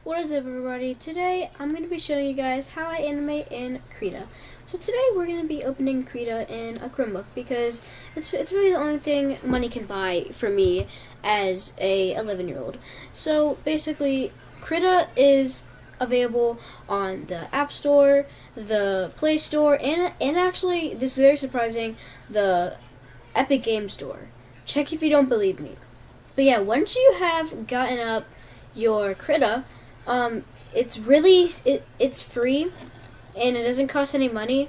What is up, everybody? Today I'm going to be showing you guys how I animate in Krita. So today we're going to be opening Krita in a Chromebook because it's really the only thing money can buy for me as a 11-year-old. So basically Krita is available on the App Store, the Play Store, and actually, this is very surprising, the Epic Game Store. Check if you don't believe me. But yeah, once you have gotten up your Krita, it's free and it doesn't cost any money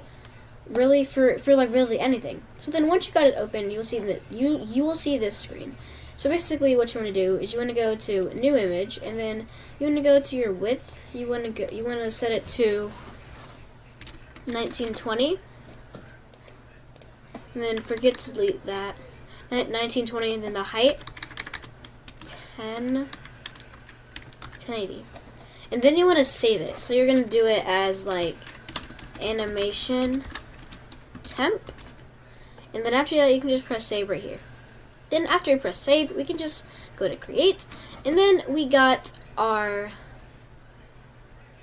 really for like really anything. So then once you got it open, you'll see that you will see this screen. So basically what you want to do is you want to go to new image, and then you want to go to your width. You want to set it to 1920, and then forget to delete that 1920, and then the height 1080. And then you want to save it. So you're going to do it as like animation temp. And then after that, you can just press save right here. Then after you press save, we can just go to create. And then we got our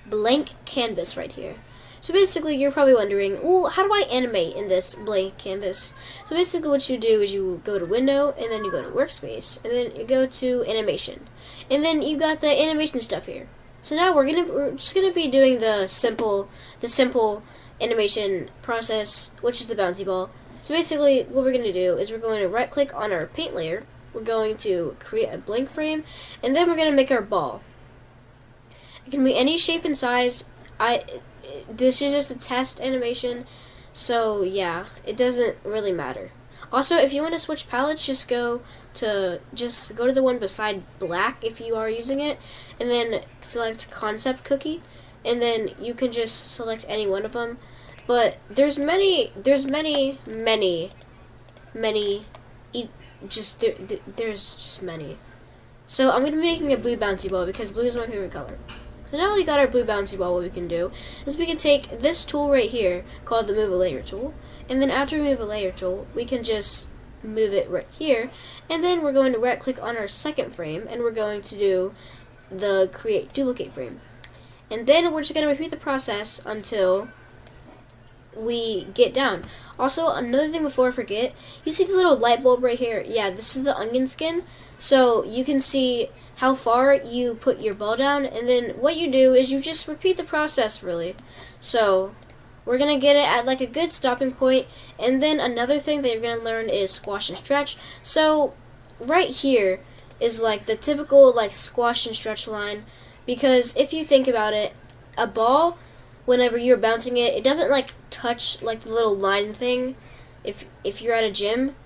blank canvas right here. So basically, you're probably wondering, well, how do I animate in this blank canvas? So basically what you do is you go to Window, and then you go to Workspace, and then you go to Animation. And then you got the animation stuff here. So now we're just gonna be doing the simple animation process, which is the bouncy ball. So basically, what we're gonna do is we're going to right click on our paint layer. We're going to create a blank frame, and then we're gonna make our ball. It can be any shape and size. This is just a test animation, so yeah, it doesn't really matter. Also, if you want to switch palettes, just go to the one beside black if you are using it, and then select concept cookie, and then you can just select any one of them. But there's many, there's just many. So I'm gonna be making a blue bouncy ball because blue is my favorite color. So now we got our blue bouncy ball, what we can do is we can take this tool right here called the Move a Layer tool, and then after we move a layer tool, we can just move it right here, and then we're going to right click on our second frame, and we're going to do the create duplicate frame. And then we're just going to repeat the process until we get down. Also, another thing before I forget, you see this little light bulb right here? Yeah, this is the onion skin. So you can see how far you put your ball down, and then what you do is you just repeat the process really. So we're going to get it at like a good stopping point, and then another thing that you're going to learn is squash and stretch. So right here is like the typical like squash and stretch line, because if you think about it, a ball, whenever you're bouncing it, it doesn't like touch like the little line thing. If you're at a gym,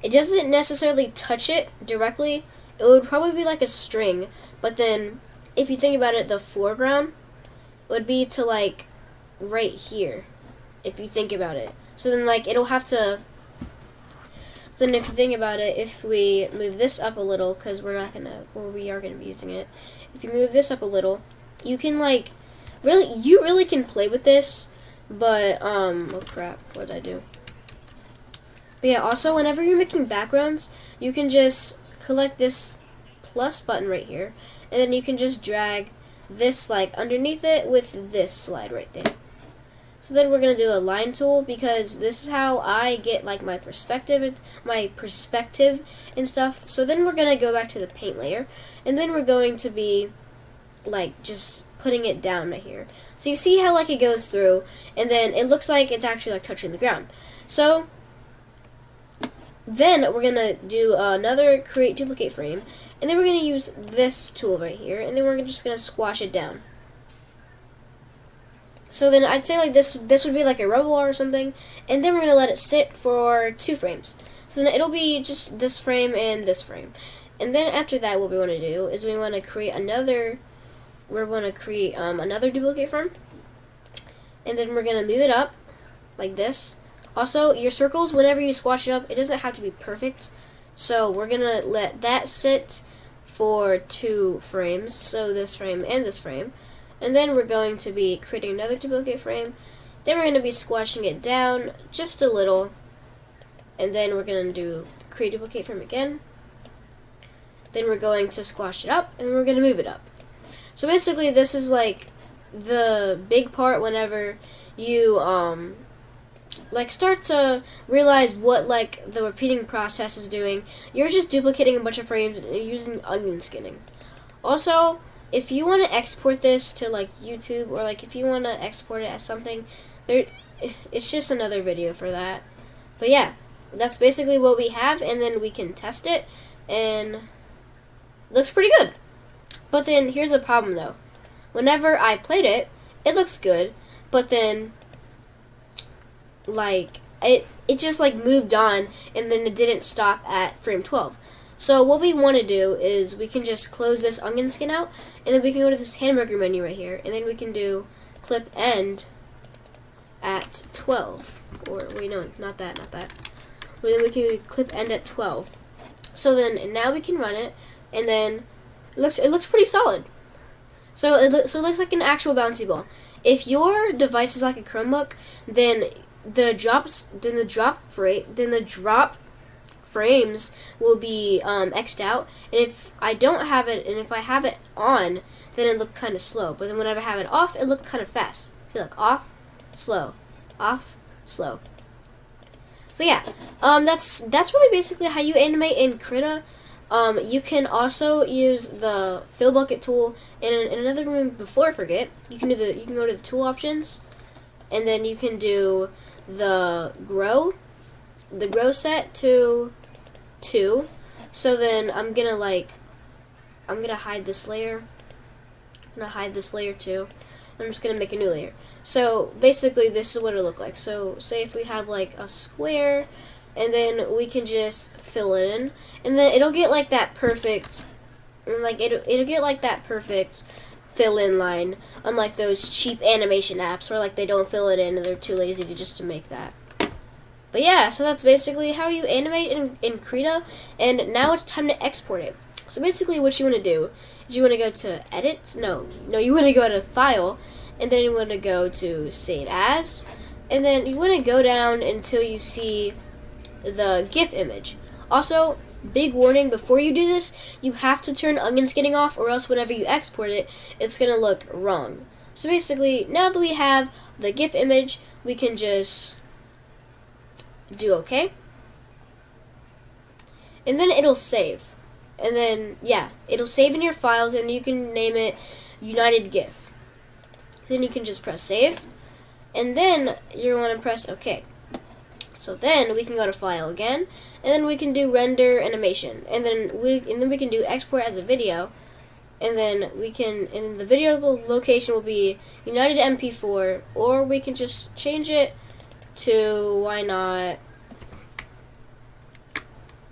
it doesn't necessarily touch it directly. It would probably be like a string, but then if you think about it, the foreground would be to like right here, if you think about it. So then like it'll have to, then if you think about it, if we move this up a little, because we are gonna be using it, if you move this up a little, you can like you really can play with this. But oh crap, what did I do? But yeah, also whenever you're making backgrounds, you can just select this plus button right here, and then you can just drag this like underneath it with this slide right there. So then we're gonna do a line tool, because this is how I get like my perspective and stuff. So then we're gonna go back to the paint layer, and then we're going to be like just putting it down right here. So you see how like it goes through, and then it looks like it's actually like touching the ground. So then we're gonna do another create duplicate frame, and then we're gonna use this tool right here, and then we're just gonna squash it down. So then I'd say like this would be like a rubble or something, and then we're gonna let it sit for 2 frames. So then it'll be just this frame and this frame. And then after that, what we want to do is we want to create another. We're going to create another duplicate frame, and then we're going to move it up like this. Also, your circles, whenever you squash it up, it doesn't have to be perfect. So we're going to let that sit for 2 frames, so this frame and this frame. And then we're going to be creating another duplicate frame. Then we're going to be squashing it down just a little, and then we're going to do create duplicate frame again. Then we're going to squash it up, and we're going to move it up. So basically, this is like the big part whenever you like start to realize what like the repeating process is doing. You're just duplicating a bunch of frames and using onion skinning. Also, if you want to export this to like YouTube, or like if you want to export it as something, it's just another video for that. But yeah, that's basically what we have, and then we can test it, and it looks pretty good. But then here's the problem though. Whenever I played it, it looks good, but then like it just like moved on, and then it didn't stop at frame 12. So what we want to do is we can just close this onion skin out, and then we can go to this hamburger menu right here, and then we can do clip end at 12. Or wait, no, not that. But then we can clip end at 12. So then now we can run it, and then it looks pretty solid. So it looks like an actual bouncy ball. If your device is like a Chromebook, then the drop frames will be x'd out, and if I don't have it, and if I have it on, then it look kind of slow. But then whenever I have it off, it look kind of fast. See, like off, slow, off, slow. So yeah, that's really basically how you animate in Krita. You can also use the fill bucket tool in another room. Before I forget, you can go to the tool options, and then you can do the grow set to 2. So then I'm gonna hide this layer. I'm gonna hide this layer too. I'm just gonna make a new layer. So basically, this is what it'll look like. So say if we have like a square, and then we can just fill it in, and then it'll get like that perfect, it'll get like that perfect fill-in line. Unlike those cheap animation apps where like they don't fill it in and they're too lazy to make that. But yeah, so that's basically how you animate in Krita, and now it's time to export it. So basically what you want to do is you want to go to edit, you want to go to file, and then you want to go to save as, and then you want to go down until you see the GIF image. Also, big warning, before you do this, you have to turn onion skinning off, or else whenever you export it, it's going to look wrong. So basically, now that we have the GIF image, we can just do OK, and then it'll save, and then yeah, it'll save in your files, and you can name it United GIF. Then you can just press save, and then you want to press OK. So then we can go to file again, and then we can do render animation, and then we can do export as a video, and then the video location will be United MP4, or we can just change it to, why not,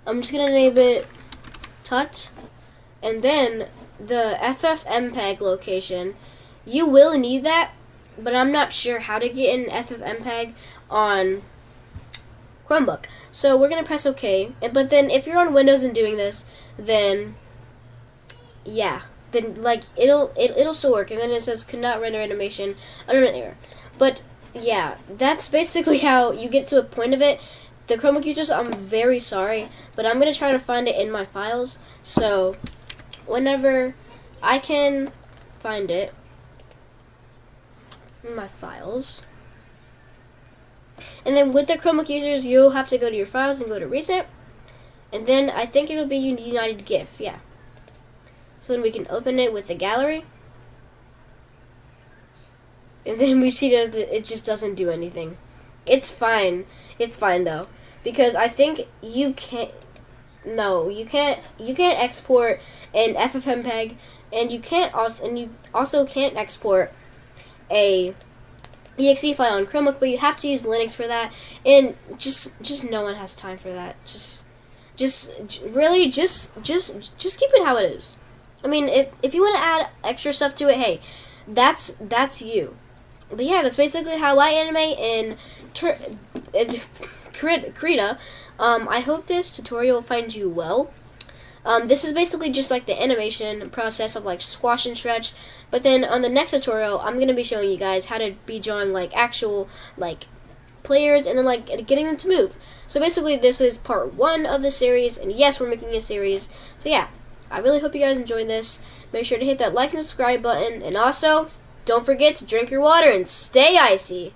I'm just gonna name it Tut, and then the FFmpeg location, you will need that, but I'm not sure how to get an FFmpeg on Chromebook. So we're gonna press OK, but then if you're on Windows and doing this, then yeah, then like it'll still work, and then it says could not render animation under an error. But yeah, that's basically how you get to a point of it. The Chromebook users, I'm very sorry, but I'm gonna try to find it in my files. So whenever I can find it in my files, and then with the Chromebook users, you'll have to go to your files and go to recent, and then I think it'll be United GIF, yeah. So then we can open it with the gallery, and then we see that it just doesn't do anything. It's fine though, because I think you can't export an FFmpeg, and you also can't export a exe file on Chromebook, but you have to use Linux for that, and just no one has time for that. Just keep it how it is. I mean, if you want to add extra stuff to it, hey, that's you. But yeah, that's basically how I animate in Krita. I hope this tutorial finds you well. This is basically just like the animation process of like squash and stretch, but then on the next tutorial, I'm going to be showing you guys how to be drawing like actual like players, and then like getting them to move. So basically this is part 1 of the series, and yes, we're making a series. So yeah, I really hope you guys enjoyed this. Make sure to hit that like and subscribe button, and also don't forget to drink your water and stay icy.